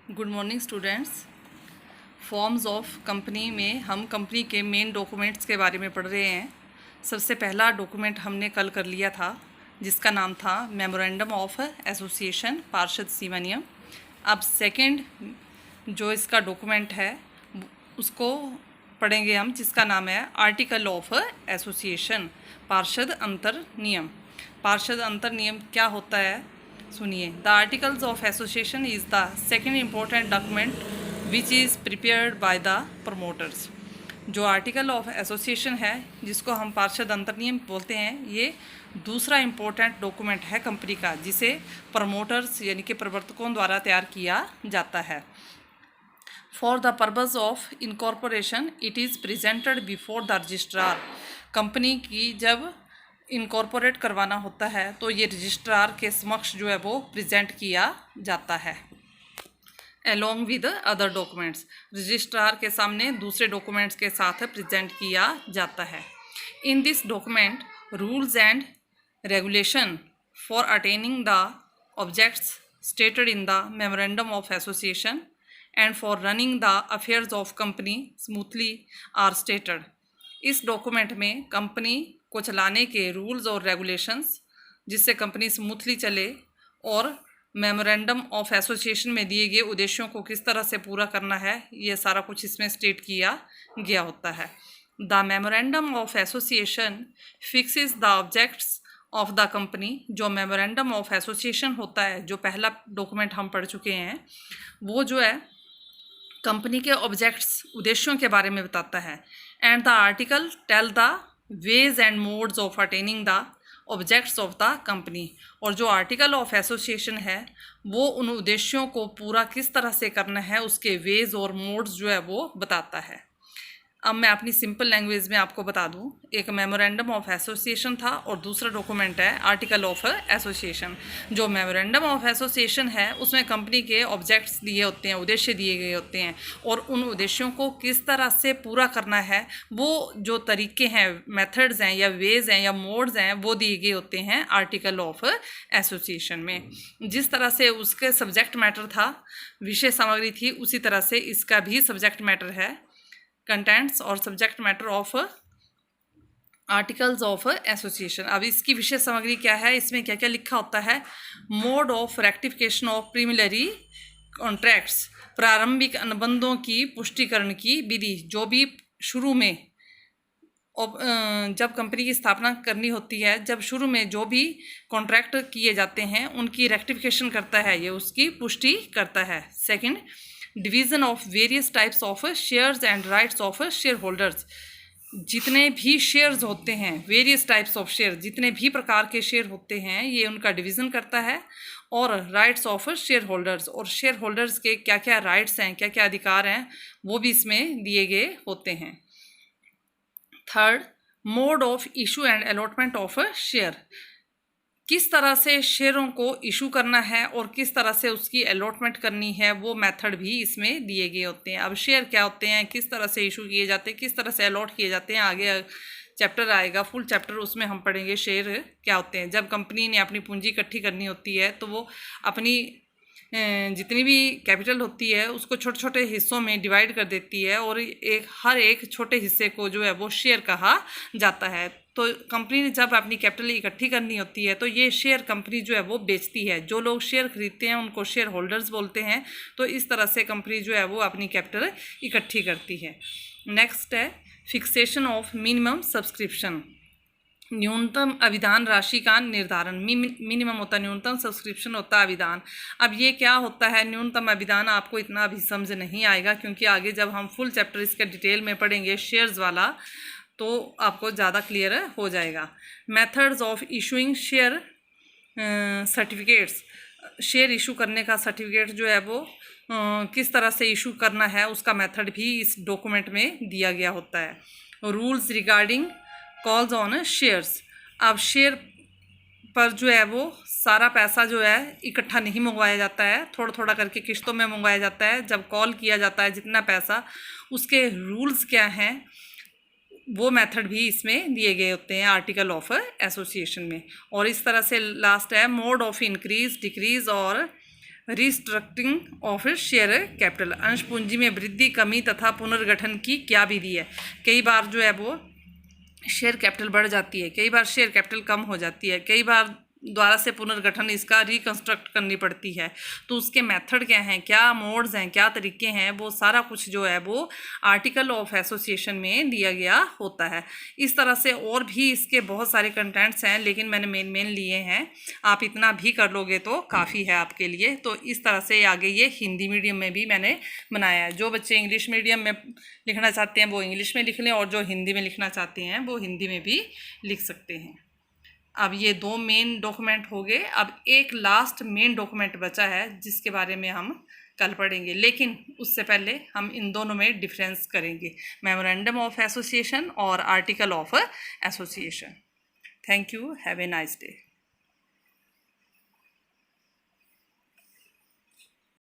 Good morning students. Forms of company में हम company के मेन डॉक्यूमेंट्स के बारे में पढ़ रहे हैं। सबसे पहला डॉक्यूमेंट हमने कल कर लिया था जिसका नाम था मेमोरेंडम ऑफ एसोसिएशन पार्षद सीमा नियम। अब सेकंड जो इसका डॉक्यूमेंट है उसको पढ़ेंगे हम, जिसका नाम है आर्टिकल ऑफ एसोसिएशन पार्षद अंतर नियम। पार्षद अंतर नियम क्या होता है सुनिए। The articles of association is the second important document which is prepared by the promoters. जो आर्टिकल ऑफ एसोसिएशन है जिसको हम पार्षद अंतर नियम बोलते हैं, ये दूसरा इम्पोर्टेंट डॉक्यूमेंट है कंपनी का, जिसे प्रमोटर्स यानी कि प्रवर्तकों द्वारा तैयार किया जाता है। For the purpose of incorporation it is presented before the registrar. Company की जब इनकॉर्पोरेट करवाना होता है तो ये रजिस्ट्रार के समक्ष जो है वो प्रेजेंट किया जाता है along with other documents. Registrar के सामने दूसरे डॉक्यूमेंट्स के साथ प्रेजेंट किया जाता है। In this document rules and regulation for attaining the objects stated in the memorandum of association and for running the affairs of company smoothly are stated. इस document में कंपनी को चलाने के रूल्स और रेगुलेशंस जिससे कंपनी स्मूथली चले और memorandum of association में दिए गए उद्देश्यों को किस तरह से पूरा करना है, ये सारा कुछ इसमें स्टेट किया गया होता है। The memorandum of association fixes the objects of the company. जो मेमोरेंडम ऑफ एसोसिएशन होता है, जो पहला डॉक्यूमेंट हम पढ़ चुके हैं, वो जो है कंपनी के ऑब्जेक्ट्स उद्देश्यों के बारे में बताता है। And the article tell the ways and modes of attaining the objects of the company. और जो आर्टिकल ऑफ एसोसिएशन है वो उन उद्देश्यों को पूरा किस तरह से करना है, उसके वेज और मोड्स जो है वो बताता है। अब मैं अपनी सिंपल लैंग्वेज में आपको बता दूं, एक मेमोरेंडम ऑफ एसोसिएशन था और दूसरा डॉक्यूमेंट है आर्टिकल ऑफ एसोसिएशन। जो मेमोरेंडम ऑफ एसोसिएशन है उसमें कंपनी के ऑब्जेक्ट्स दिए होते हैं, उद्देश्य दिए गए होते हैं, और उन उद्देश्यों को किस तरह से पूरा करना है, वो जो तरीके हैं, मेथड्स हैं या वेज हैं या मोड्स हैं, वो दिए गए होते हैं आर्टिकल ऑफ एसोसिएशन में। जिस तरह से उसके सब्जेक्ट मैटर था, विषय सामग्री थी, उसी तरह से इसका भी सब्जेक्ट मैटर है, कंटेंट्स और subject matter of articles of association. अब इसकी विषय सामग्री क्या है, इसमें क्या क्या लिखा होता है। Mode of rectification of preliminary contracts, प्रारंभिक अनुबंधों की पुष्टिकरण की विधि। जो भी शुरू में जब कंपनी की स्थापना करनी होती है, जब शुरू में जो भी कॉन्ट्रैक्ट किए जाते हैं उनकी रेक्टिफिकेशन करता है, ये उसकी पुष्टि करता है। Second, division of various types of shares and rights of share holders. जितने भी शेयर्स होते हैं, वेरियस टाइप्स ऑफ शेयर, जितने भी प्रकार के शेयर होते हैं, ये उनका डिवीज़न करता है। और राइट्स ऑफ शेयर होल्डर्स, और शेयर होल्डर्स के क्या क्या राइट्स हैं, क्या क्या अधिकार हैं, वो भी इसमें दिए गए होते हैं। Third, mode of issue and allotment of share. किस तरह से शेयरों को इशू करना है और किस तरह से उसकी अलॉटमेंट करनी है, वो मेथड भी इसमें दिए गए होते हैं। अब शेयर क्या होते हैं, किस तरह से इशू किए जाते हैं, किस तरह से अलॉट किए जाते हैं, आगे चैप्टर आएगा, फुल चैप्टर, उसमें हम पढ़ेंगे शेयर क्या होते हैं। जब कंपनी ने अपनी पूंजी इकट्ठी करनी होती है तो वो अपनी जितनी भी कैपिटल होती है उसको छोटे छोटे हिस्सों में डिवाइड कर देती है, और हर एक छोटे हिस्से को जो है वो शेयर कहा जाता है। तो कंपनी ने जब अपनी कैपिटल इकट्ठी करनी होती है तो ये शेयर कंपनी जो है वो बेचती है। जो लोग शेयर खरीदते हैं उनको शेयर होल्डर्स बोलते हैं। तो इस तरह से कंपनी जो है वो अपनी कैपिटल इकट्ठी करती है। नेक्स्ट है फिक्सेशन ऑफ मिनिमम सब्सक्रिप्शन। न्यूनतम अभिदान राशि का निर्धारण। मिनिमम होता है न्यूनतम, सब्सक्रिप्शन होता है अभिदान। अब ये क्या होता है न्यूनतम अभिदान, आपको इतना अभी समझ नहीं आएगा, क्योंकि आगे जब हम फुल चैप्टर इसका डिटेल में पढ़ेंगे शेयर्स वाला, तो आपको ज़्यादा क्लियर हो जाएगा। Methods of issuing share certificates. Share issue करने का सर्टिफिकेट जो है वो किस तरह से इशू करना है, उसका मेथड भी इस डॉक्यूमेंट में दिया गया होता है। Rules regarding calls on shares. अब शेयर पर जो है वो सारा पैसा जो है इकट्ठा नहीं मंगवाया जाता है, थोड़ा थोड़ा करके किश्तों में मंगवाया जाता है। जब कॉल किया जाता है जितना पैसा, उसके रूल्स क्या हैं, वो मेथड भी इसमें दिए गए होते हैं आर्टिकल ऑफ एसोसिएशन में। और इस तरह से लास्ट है मोड ऑफ इंक्रीज डिक्रीज और रिस्ट्रक्टिंग ऑफ शेयर कैपिटल, अंश पूंजी में वृद्धि, कमी तथा पुनर्गठन की क्या विधि है। कई बार जो है वो शेयर कैपिटल बढ़ जाती है, कई बार शेयर कैपिटल कम हो जाती है, कई बार द्वारा से पुनर्गठन इसका रिकंस्ट्रक्ट करनी पड़ती है। तो उसके मेथड क्या हैं, क्या मोड्स हैं, क्या तरीके हैं, वो सारा कुछ जो है वो आर्टिकल ऑफ एसोसिएशन में दिया गया होता है। इस तरह से और भी इसके बहुत सारे कंटेंट्स हैं, लेकिन मैंने मेन लिए हैं। आप इतना भी कर लोगे तो काफ़ी है आपके लिए। तो इस तरह से आगे ये हिंदी मीडियम में भी मैंने बनाया है। जो बच्चे इंग्लिश मीडियम में लिखना चाहते हैं वो इंग्लिश में लिख लें, और जो हिंदी में लिखना चाहते हैं वो हिंदी में भी लिख सकते हैं। अब ये 2 मेन डॉक्यूमेंट हो गए। अब एक लास्ट मेन डॉक्यूमेंट बचा है जिसके बारे में हम कल पढ़ेंगे, लेकिन उससे पहले हम इन दोनों में डिफरेंस करेंगे, मेमोरेंडम ऑफ एसोसिएशन और article of association. Thank you, have a nice day.